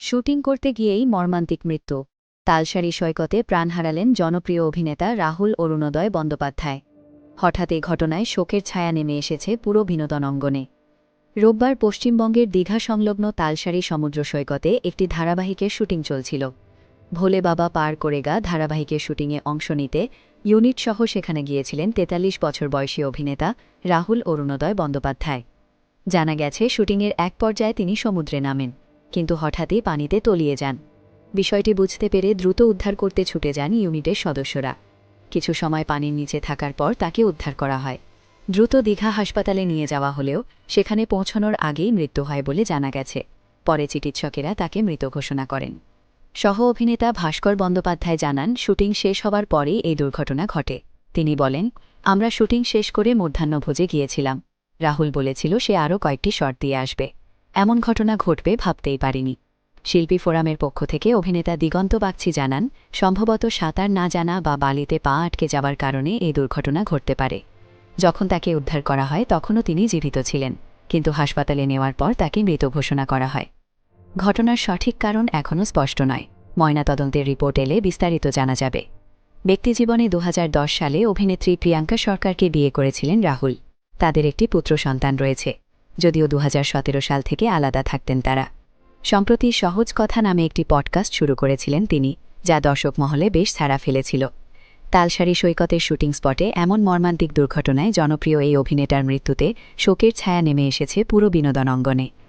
Shooting করতে গিয়েই মর্মান্তিক মৃত্যু। তালসারি সৈকতে প্রাণ হারালেন জনপ্রিয় অভিনেতা রাহুল অরুণোদয় বন্দ্যোপাধ্যায়। হঠাৎ এ ঘটনায় শোকের ছায়া নেমে এসেছে পুরো বিনোদন অঙ্গনে। রোববার পশ্চিমবঙ্গের দীঘা সংলগ্ন তালসারি সমুদ্র সৈকতে একটি ধারাবাহিকের শুটিং চলছিল। ভোলে বাবা পার করেগা ধারাবাহিকের শুটিংয়ে অংশ নিতে ইউনিট সহ সেখানে গিয়েছিলেন ৪৩ বছর বয়সী অভিনেতা রাহুল অরুণোদয় বন্দ্যোপাধ্যায়। জানা গেছে, শুটিংয়ের এক পর্যায়ে তিনি সমুদ্রে নামেন, কিন্তু হঠাৎই পানিতে তলিয়ে যান। বিষয়টি বুঝতে পেরে দ্রুত উদ্ধার করতে ছুটে যান ইউনিটের সদস্যরা। কিছু সময় পানির নিচে থাকার পর তাকে উদ্ধার করা হয়। দ্রুত দীঘা হাসপাতালে নিয়ে যাওয়া হলেও সেখানে পৌঁছানোর আগেই মৃত্যু হয় বলে জানা গেছে। পরে চিকিৎসকেরা তাকে মৃত ঘোষণা করেন। সহ অভিনেতা ভাস্কর বন্দ্যোপাধ্যায় জানান, শুটিং শেষ হবার পরেই এই দুর্ঘটনা ঘটে। তিনি বলেন, আমরা শুটিং শেষ করে মধ্যাহ্নভোজে গিয়েছিলাম। রাহুল বলেছিল সে আরও কয়েকটি শট দিয়ে আসবে। এমন ঘটনা ঘটবে ভাবতেই পারিনি। শিল্পী ফোরামের পক্ষ থেকে অভিনেতা দিগন্ত বাগচি জানান, সম্ভবত সাঁতার না জানা বা বালিতে পা আটকে যাবার কারণে এই দুর্ঘটনা ঘটতে পারে। যখন তাকে উদ্ধার করা হয় তখনও তিনি জীবিত ছিলেন, কিন্তু হাসপাতালে নেওয়ার পর তাকে মৃত ঘোষণা করা হয়। ঘটনার সঠিক কারণ এখনও স্পষ্ট নয়। ময়নাতদন্তের রিপোর্ট এলে বিস্তারিত জানা যাবে। ব্যক্তিজীবনে ২০১০ সালে অভিনেত্রী প্রিয়াঙ্কা সরকারকে বিয়ে করেছিলেন রাহুল। তাদের একটি পুত্র সন্তান রয়েছে, যদিও ২০১৭ সাল থেকে আলাদা থাকতেন তারা। সম্প্রতি সহজ কথা নামে একটি পডকাস্ট শুরু করেছিলেন তিনি, যা দর্শক মহলে বেশ সাড়া ফেলেছিল। তালসারি সৈকতের শুটিং স্পটে এমন মর্মান্তিক দুর্ঘটনায় জনপ্রিয় এই অভিনেতার মৃত্যুতে শোকের ছায়া নেমে এসেছে পুরো বিনোদন অঙ্গনে।